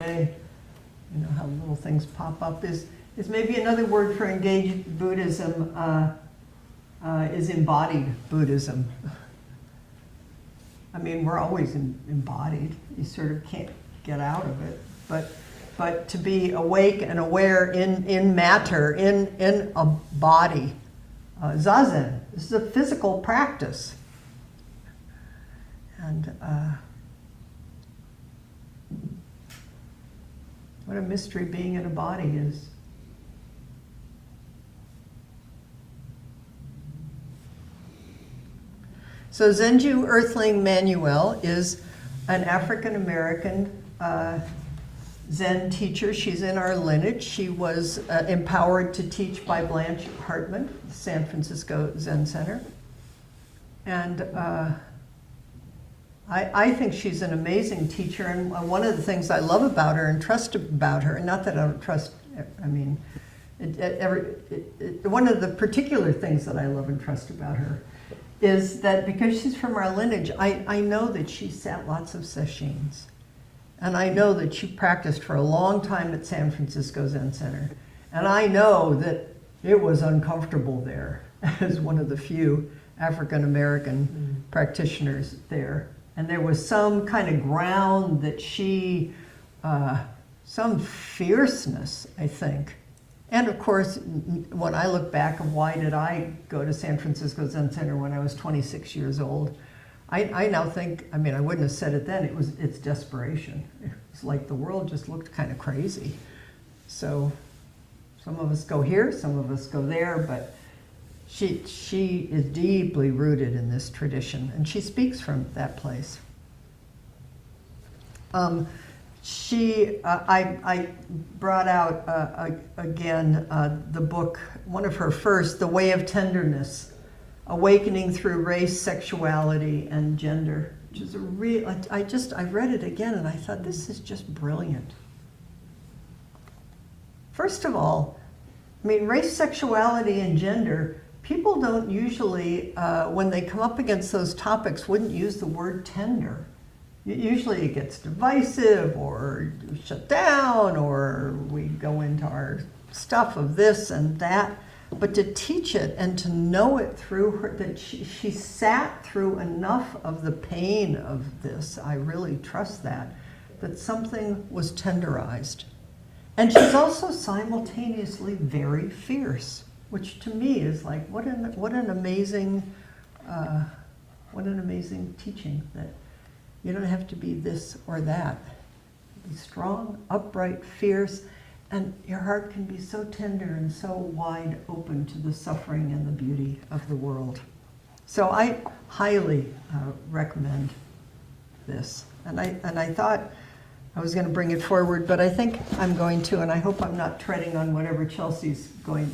Day, you know how little things pop up, is maybe another word for engaged Buddhism is embodied Buddhism. I mean, we're always embodied. You sort of can't get out of it. But to be awake and aware in matter, in a body. Zazen, this is a physical practice. And what a mystery being in a body is. So Zenju Earthlyn Manuel is an African-American Zen teacher. She's in our lineage. She was empowered to teach by Blanche Hartman, the San Francisco Zen Center. And I think she's an amazing teacher, and one of the things I love about her and trust about her, and not that I don't trust, I mean, one of the particular things that I love and trust about her is that because she's from our lineage, I know that she sat lots of sessions. And I know that she practiced for a long time at San Francisco Zen Center. And I know that it was uncomfortable there as one of the few African-American practitioners there. And there was some kind of ground that she, some fierceness, I think. And of course, when I look back of why did I go to San Francisco Zen Center when I was 26 years old, I now think, I mean, I wouldn't have said it then, it's desperation. It's like the world just looked kind of crazy. So some of us go here, some of us go there, but she is deeply rooted in this tradition, and she speaks from that place. I brought out again the book, one of her first, The Way of Tenderness, Awakening Through Race, Sexuality, and Gender, which is a real, I read it again and I thought, this is just brilliant. First of all, I mean, race, sexuality, and gender, people don't usually, when they come up against those topics, wouldn't use the word tender. Usually it gets divisive or shut down, or we go into our stuff of this and that. But to teach it and to know it through her, that she sat through enough of the pain of this, I really trust that something was tenderized. And she's also simultaneously very fierce, which to me is like, what an amazing teaching, that you don't have to be this or that. Be strong, upright, fierce, and your heart can be so tender and so wide open to the suffering and the beauty of the world. So I highly recommend this. And I thought I was going to bring it forward, but I think I'm going to, and I hope I'm not treading on whatever Chelsea's going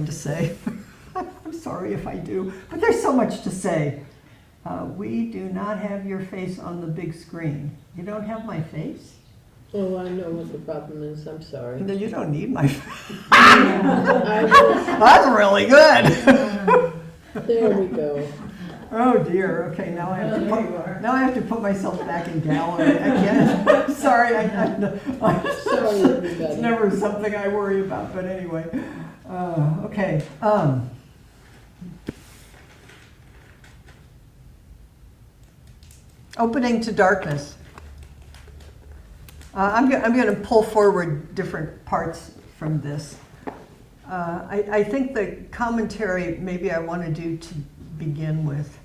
to say. I'm sorry if I do, but there's so much to say. We do not have your face on the big screen. You don't have my face? Oh, I know what the problem is. I'm sorry. No, you don't need my face. That's really good. There we go. Oh dear. Okay, now I have to put myself back in gallery again. Sorry, Sorry, everybody. It's never something I worry about, but anyway. Okay. Opening to darkness. I'm going to pull forward different parts from this. I think the commentary maybe I want to do to begin with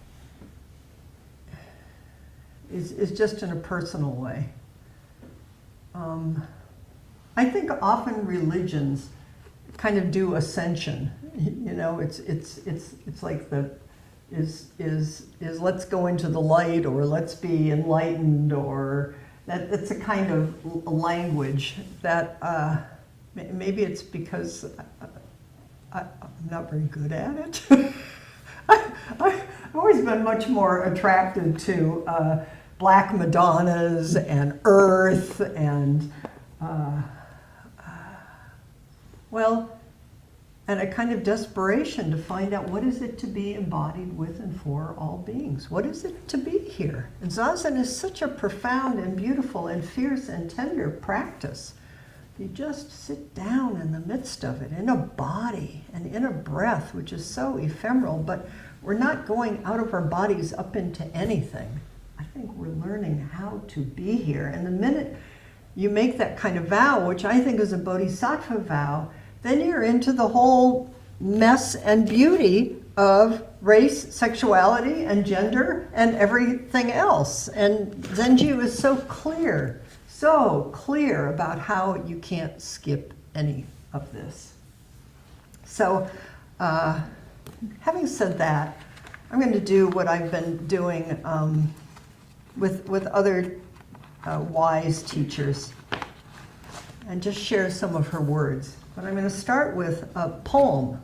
is just in a personal way. I think often religions kind of do ascension. You know, it's like is let's go into the light, or let's be enlightened, or that's a kind of language that maybe it's because I'm not very good at it. I've always been much more attracted to Black Madonnas and Earth and and a kind of desperation to find out what is it to be embodied with and for all beings. What is it to be here? And Zazen is such a profound and beautiful and fierce and tender practice. You just sit down in the midst of it, in a body and in a breath, which is so ephemeral, but we're not going out of our bodies up into anything. I think we're learning how to be here. And the minute you make that kind of vow, which I think is a bodhisattva vow, then you're into the whole mess and beauty of race, sexuality, and gender, and everything else. And Zenju is so clear about how you can't skip any of this. So, having said that, I'm going to do what I've been doing with other wise teachers and just share some of her words. But I'm going to start with a poem.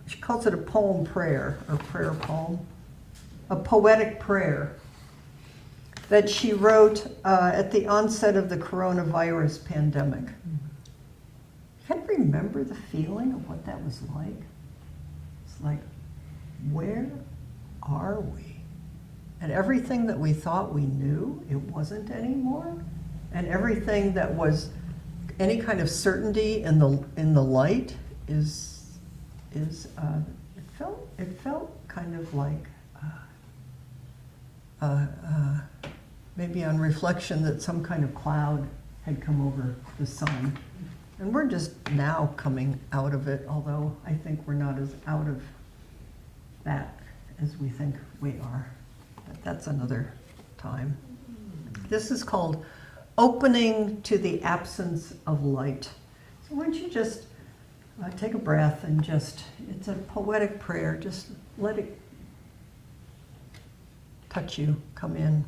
She calls it a poem prayer, or prayer poem, a poetic prayer that she wrote at the onset of the coronavirus pandemic. Can you remember the feeling of what that was like? It's like, where are we? And everything that we thought we knew, it wasn't anymore. And everything that was any kind of certainty in the light it felt kind of like maybe on reflection that some kind of cloud had come over the sun. And we're just now coming out of it, although I think we're not as out of that as we think we are. But that's another time. This is called Opening to the Absence of Light. So why don't you just take a breath and it's a poetic prayer, just let it touch you, come in.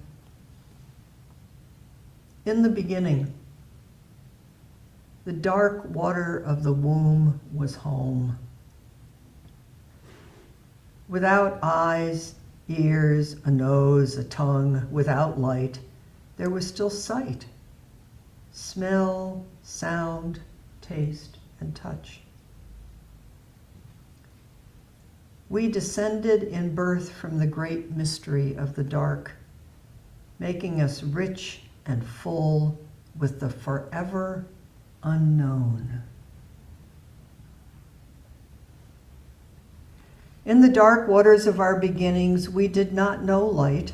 In the beginning, the dark water of the womb was home. Without eyes, ears, a nose, a tongue, without light, there was still sight. Smell, sound, taste, and touch. We descended in birth from the great mystery of the dark, making us rich and full with the forever unknown. In the dark waters of our beginnings, we did not know light,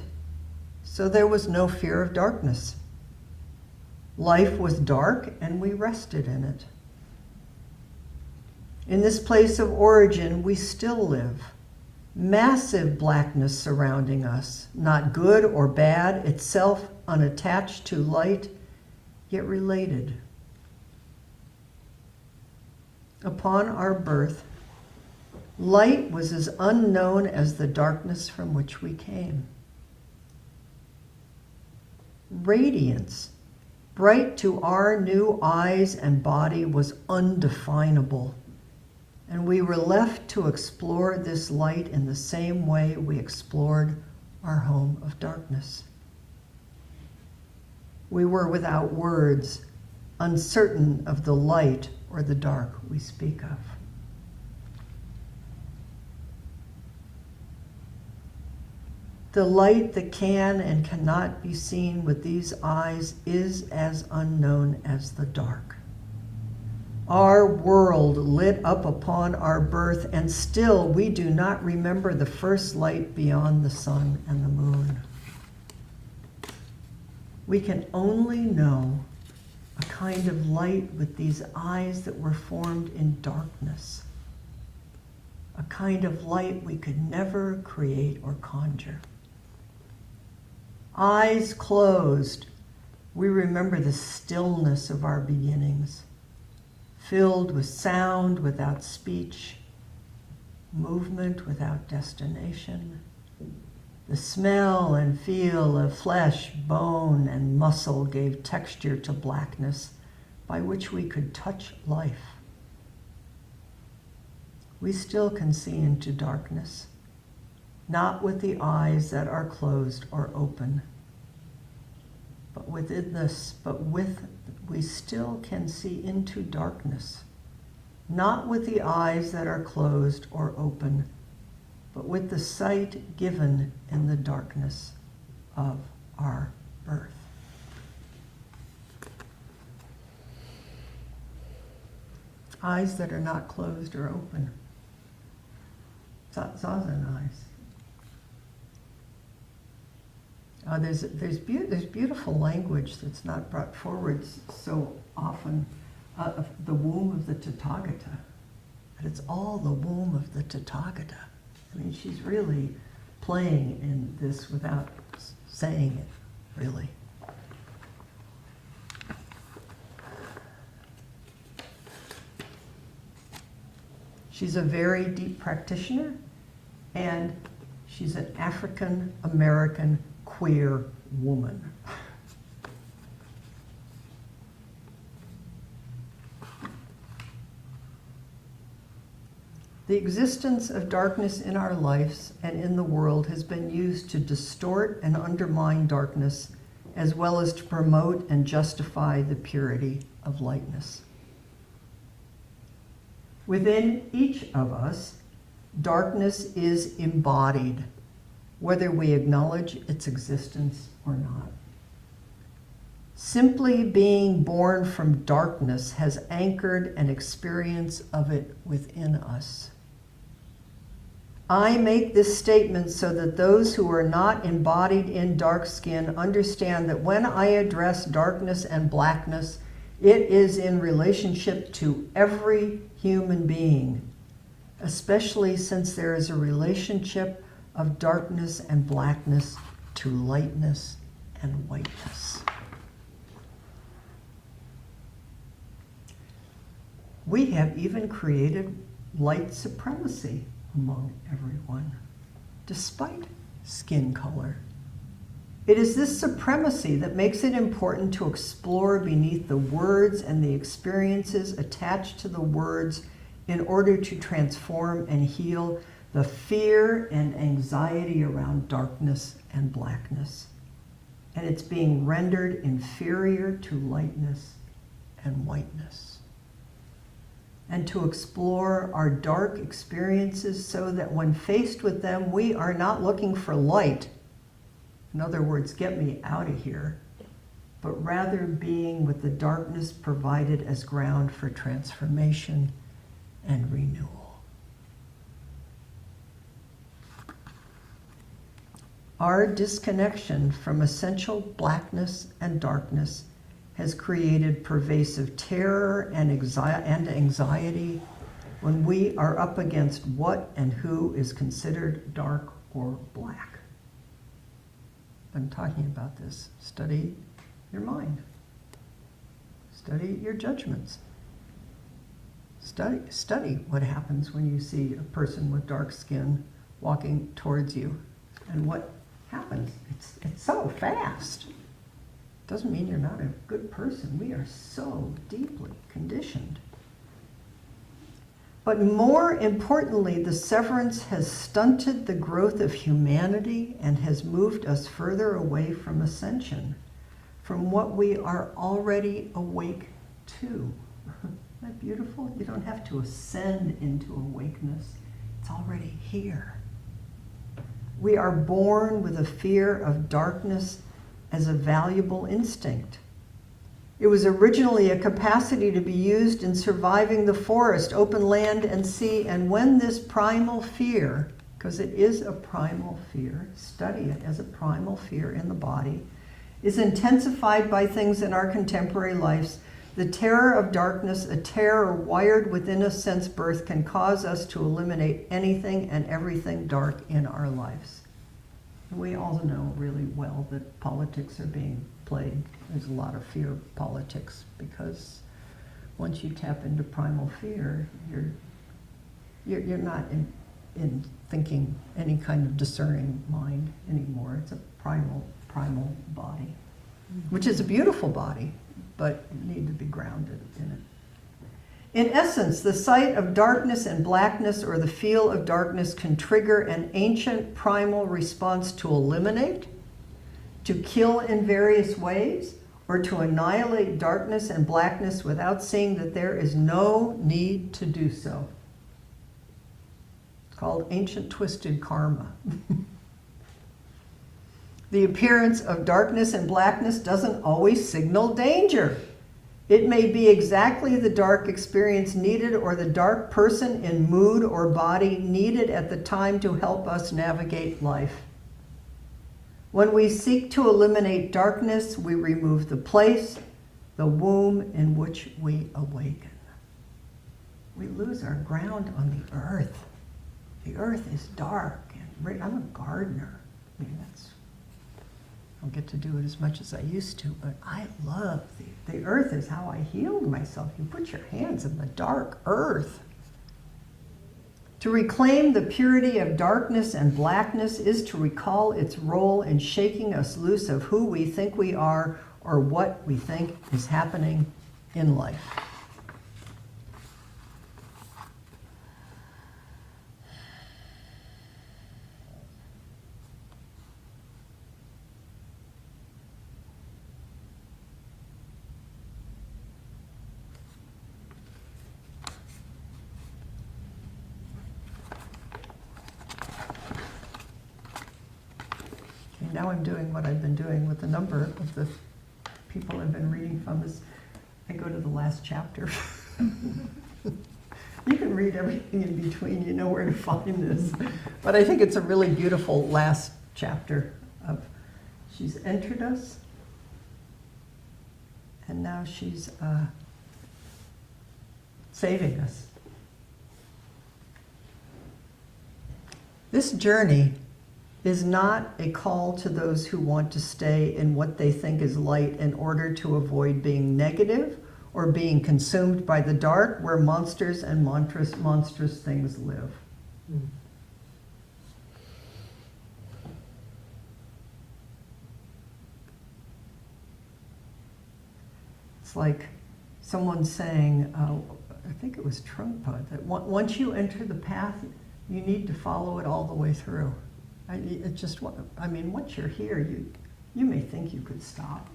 so there was no fear of darkness. Life was dark, and we rested in it. In this place of origin, we still live. Massive blackness surrounding us, not good or bad, itself unattached to light, yet related. Upon our birth, light was as unknown as the darkness from which we came. Radiance, bright to our new eyes and body, was undefinable, and we were left to explore this light in the same way we explored our home of darkness. We were without words, uncertain of the light or the dark we speak of. The light that can and cannot be seen with these eyes is as unknown as the dark. Our world lit up upon our birth, and still we do not remember the first light beyond the sun and the moon. We can only know a kind of light with these eyes that were formed in darkness, a kind of light we could never create or conjure. Eyes closed, we remember the stillness of our beginnings, filled with sound without speech, movement without destination, the smell and feel of flesh, bone, and muscle gave texture to blackness by which we could touch life. We still can see into darkness, not with the eyes that are closed or open, but we still can see into darkness not with the eyes that are closed or open, but with the sight given in the darkness of our birth. Eyes that are not closed or open. Zazen eyes. There's beautiful language that's not brought forward so often of the womb of the Tathagata. But it's all the womb of the Tathagata. I mean, she's really playing in this without saying it, really. She's a very deep practitioner, and she's an African American queer woman. The existence of darkness in our lives and in the world has been used to distort and undermine darkness, as well as to promote and justify the purity of lightness. Within each of us, darkness is embodied, whether we acknowledge its existence or not. Simply being born from darkness has anchored an experience of it within us. I make this statement so that those who are not embodied in dark skin understand that when I address darkness and blackness, it is in relationship to every human being, especially since there is a relationship of darkness and blackness to lightness and whiteness. We have even created light supremacy among everyone, despite skin color. It is this supremacy that makes it important to explore beneath the words and the experiences attached to the words in order to transform and heal the fear and anxiety around darkness and blackness. And it's being rendered inferior to lightness and whiteness. And to explore our dark experiences so that when faced with them, we are not looking for light. In other words, get me out of here, but rather being with the darkness provided as ground for transformation and renewal. Our disconnection from essential blackness and darkness has created pervasive terror and anxiety when we are up against what and who is considered dark or black. I'm talking about this. Study your mind. Study your judgments. Study what happens when you see a person with dark skin walking towards you, and what happens. It's so fast. Doesn't mean you're not a good person. We are so deeply conditioned. But more importantly, the severance has stunted the growth of humanity and has moved us further away from ascension, from what we are already awake to. Isn't that beautiful? You don't have to ascend into awakeness. It's already here. We are born with a fear of darkness as a valuable instinct. It was originally a capacity to be used in surviving the forest, open land, and sea. And when this primal fear, because it is a primal fear, study it as a primal fear in the body, is intensified by things in our contemporary lives, the terror of darkness, a terror wired within us since birth, can cause us to eliminate anything and everything dark in our lives. We all know really well that politics are being played. There's a lot of fear politics, because once you tap into primal fear, you're not in thinking any kind of discerning mind anymore. It's a primal body, which is a beautiful body, but you need to be grounded in it. In essence, the sight of darkness and blackness, or the feel of darkness, can trigger an ancient primal response to eliminate, to kill in various ways, or to annihilate darkness and blackness without seeing that there is no need to do so. It's called ancient twisted karma. The appearance of darkness and blackness doesn't always signal danger. It may be exactly the dark experience needed or the dark person in mood or body needed at the time to help us navigate life. When we seek to eliminate darkness, we remove the place, the womb in which we awaken. We lose our ground on the earth. The earth is dark. And I'm a gardener. I mean, I don't get to do it as much as I used to, but I love the earth is how I healed myself. You put your hands in the dark earth. To reclaim the purity of darkness and blackness is to recall its role in shaking us loose of who we think we are or what we think is happening in life. Now I'm doing what I've been doing with a number of the people I've been reading from is I go to the last chapter. You can read everything in between, you know where to find this. But I think it's a really beautiful last chapter of she's entered us and now she's saving us. This journey is not a call to those who want to stay in what they think is light in order to avoid being negative or being consumed by the dark where monsters and monstrous things live. It's like someone saying, I think it was Trungpa, that once you enter the path, you need to follow it all the way through. Once you're here, you may think you could stop.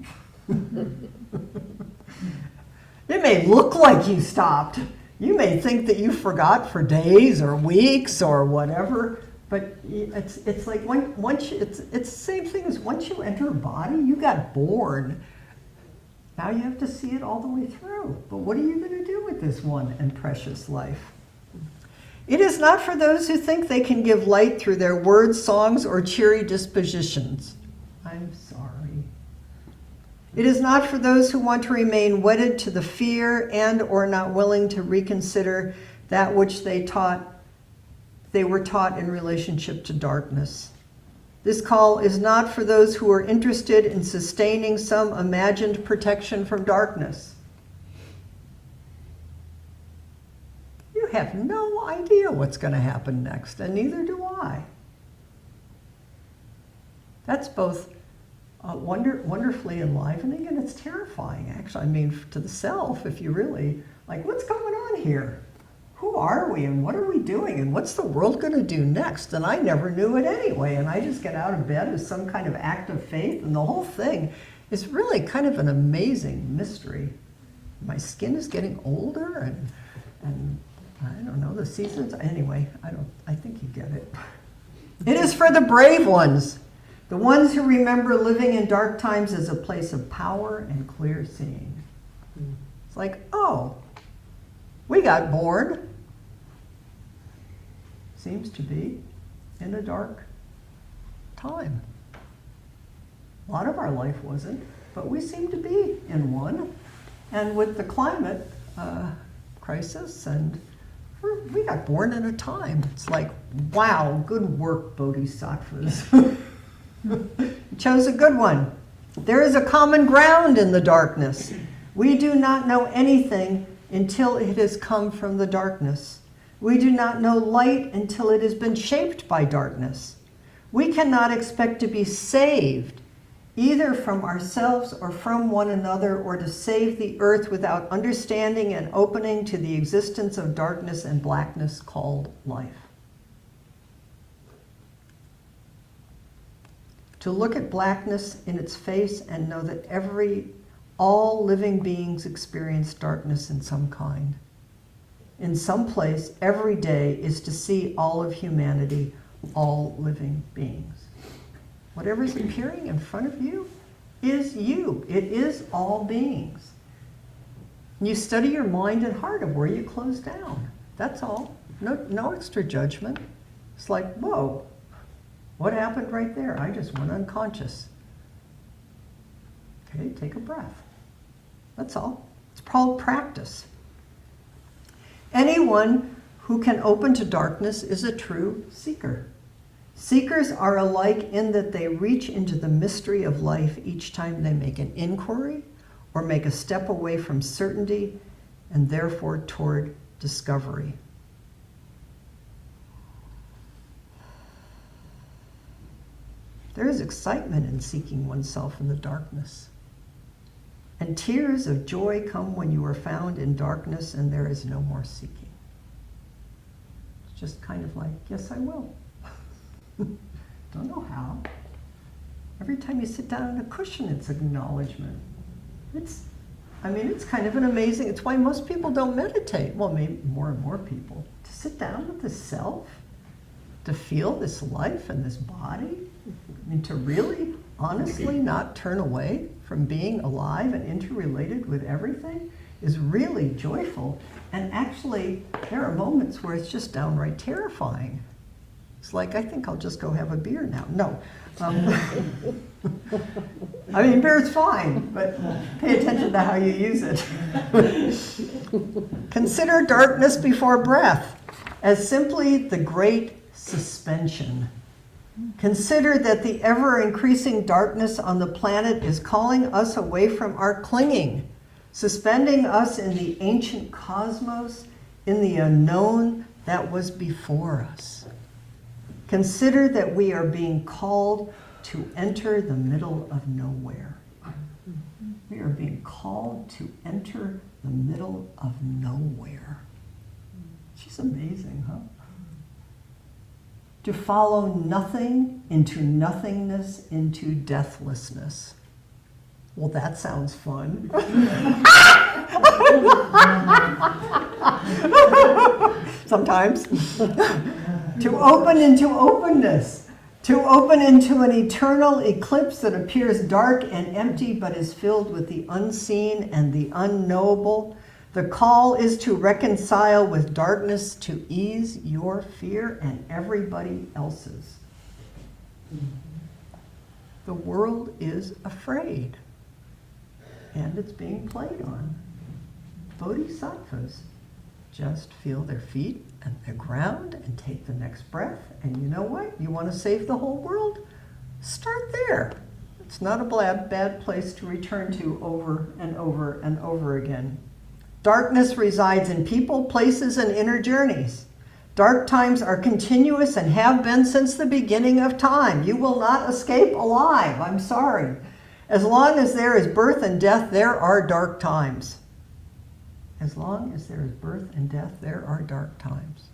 It may look like you stopped. You may think that you forgot for days or weeks or whatever, but it's like it's the same thing as once you enter a body, you got born. Now you have to see it all the way through. But what are you going to do with this one and precious life? It is not for those who think they can give light through their words, songs, or cheery dispositions. I'm sorry. It is not for those who want to remain wedded to the fear and or not willing to reconsider that which they were taught in relationship to darkness. This call is not for those who are interested in sustaining some imagined protection from darkness. You have no idea what's going to happen next, and neither do I. That's both wonderfully enlivening, and it's terrifying, actually. I mean, to the self, if you really, like, what's going on here? Who are we, and what are we doing, and what's the world going to do next? And I never knew it anyway, and I just get out of bed as some kind of act of faith, and the whole thing is really kind of an amazing mystery. My skin is getting older, and I don't know, the seasons, anyway, I think you get it. It is for the brave ones, the ones who remember living in dark times as a place of power and clear seeing. It's like, oh, we got bored. Seems to be in a dark time. A lot of our life wasn't, but we seem to be in one. And with the climate crisis and we got born in a time. It's like, wow, good work, Bodhisattvas. You chose a good one. There is a common ground in the darkness. We do not know anything until it has come from the darkness. We do not know light until it has been shaped by darkness. We cannot expect to be saved either from ourselves or from one another, or to save the earth without understanding and opening to the existence of darkness and blackness called life. To look at blackness in its face and know that every All living beings experience darkness in some kind. In some place, every day is to see all of humanity, all living beings. Whatever is appearing in front of you is you. It is all beings. You study your mind and heart of where you close down. That's all. No extra judgment. It's like, whoa, what happened right there? I just went unconscious. Okay, take a breath. That's all. It's called practice. Anyone who can open to darkness is a true seeker. Seekers are alike in that they reach into the mystery of life each time they make an inquiry or make a step away from certainty and therefore toward discovery. There is excitement in seeking oneself in the darkness. And tears of joy come when you are found in darkness and there is no more seeking. It's just kind of like, yes, I will. Don't know how. Every time you sit down on a cushion, it's acknowledgement. It's kind of an amazing, it's why most people don't meditate. Well, maybe more and more people. To sit down with the self, to feel this life and this body, to really, honestly not turn away from being alive and interrelated with everything is really joyful. And actually, there are moments where it's just downright terrifying. It's like, I think I'll just go have a beer now. No. Beer's fine, but pay attention to how you use it. Consider darkness before breath as simply the great suspension. Consider that the ever-increasing darkness on the planet is calling us away from our clinging, suspending us in the ancient cosmos, in the unknown that was before us. Consider that we are being called to enter the middle of nowhere. We are being called to enter the middle of nowhere. She's amazing, huh? To follow nothing into nothingness, into deathlessness. Well, that sounds fun. Sometimes. To open into openness. To open into an eternal eclipse that appears dark and empty but is filled with the unseen and the unknowable. The call is to reconcile with darkness, to ease your fear and everybody else's. The world is afraid, and it's being played on. Bodhisattvas just feel their feet and the ground and take the next breath. And you know what? You want to save the whole world? Start there. It's not a bad place to return to over and over and over again. Darkness resides in people, places, and inner journeys. Dark times are continuous and have been since the beginning of time. You will not escape alive. I'm sorry. As long as there is birth and death, there are dark times. As long as there is birth and death, there are dark times.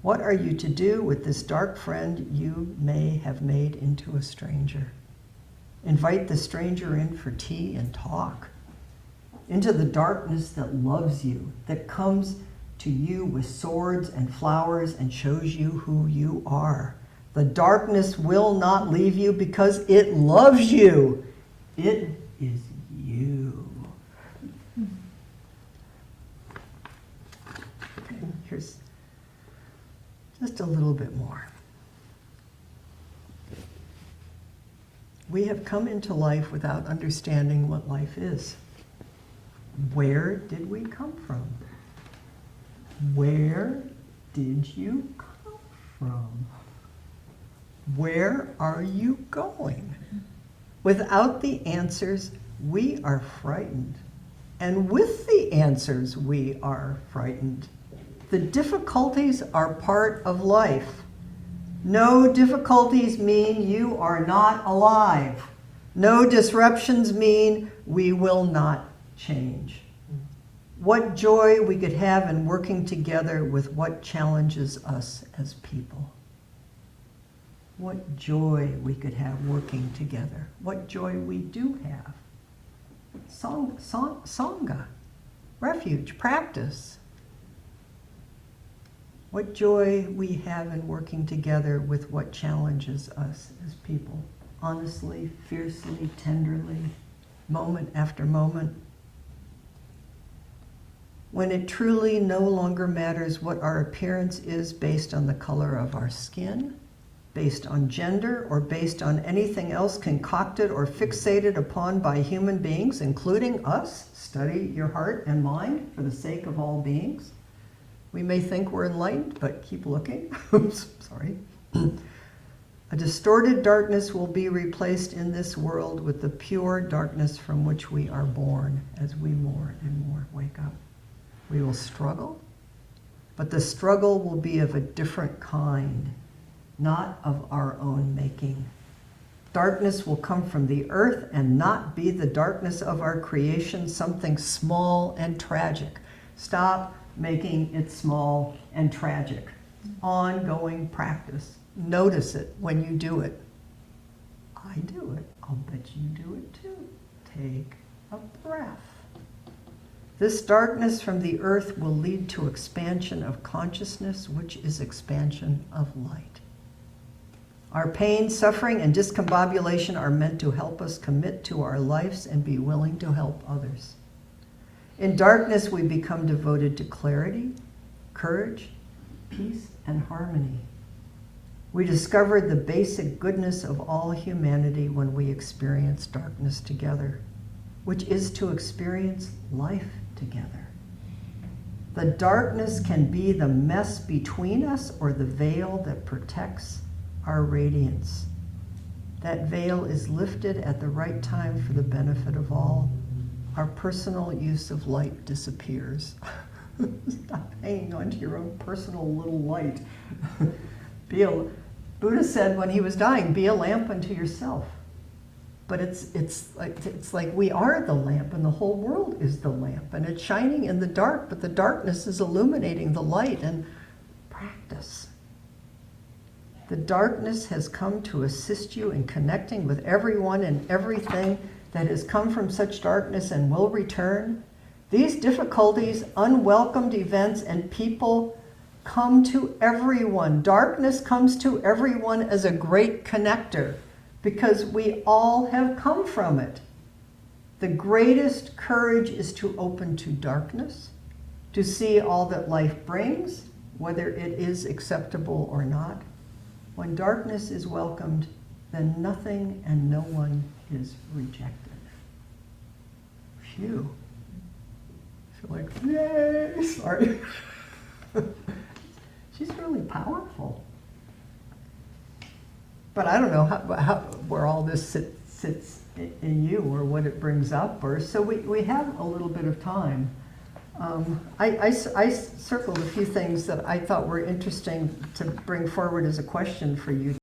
What are you to do with this dark friend you may have made into a stranger? Invite the stranger in for tea and talk. Into the darkness that loves you, that comes to you with swords and flowers and shows you who you are. The darkness will not leave you because it loves you. It is you. Okay, here's just a little bit more. We have come into life without understanding what life is. Where did we come from? Where did you come from? Where are you going? Without the answers, we are frightened. And with the answers, we are frightened. The difficulties are part of life. No difficulties mean you are not alive. No disruptions mean we will not change. What joy we could have in working together with what challenges us as people. What joy we could have working together. What joy we do have. Sangha, refuge, practice. What joy we have in working together with what challenges us as people, honestly, fiercely, tenderly, moment after moment. When it truly no longer matters what our appearance is based on the color of our skin, based on gender, or based on anything else concocted or fixated upon by human beings, including us. Study your heart and mind for the sake of all beings. We may think we're enlightened, but keep looking. Oops, sorry. A distorted darkness will be replaced in this world with the pure darkness from which we are born as we more and more wake up. We will struggle, but the struggle will be of a different kind, not of our own making. Darkness will come from the earth and not be the darkness of our creation, something small and tragic. Stop making it small and tragic. Ongoing practice. Notice it when you do it. I do it. I'll bet you do it too. Take a breath. This darkness from the earth will lead to expansion of consciousness, which is expansion of light. Our pain, suffering, and discombobulation are meant to help us commit to our lives and be willing to help others. In darkness, we become devoted to clarity, courage, peace, and harmony. We discover the basic goodness of all humanity when we experience darkness together, which is to experience life together. The darkness can be the mess between us or the veil that protects our radiance. That veil is lifted at the right time for the benefit of all. Our personal use of light disappears. Stop hanging on to your own personal little light. Buddha said when he was dying, be a lamp unto yourself. But it's like we are the lamp and the whole world is the lamp and it's shining in the dark, but the darkness is illuminating the light. And practice. The darkness has come to assist you in connecting with everyone and everything that has come from such darkness and will return. These difficulties, unwelcomed events, and people come to everyone. Darkness comes to everyone as a great connector because we all have come from it. The greatest courage is to open to darkness, to see all that life brings, whether it is acceptable or not. When darkness is welcomed, then nothing and no one is rejected. Phew. I feel like, yay, sorry. She's really powerful. But I don't know where all this sits in you or what it brings up. So we have a little bit of time. I circled a few things that I thought were interesting to bring forward as a question for you.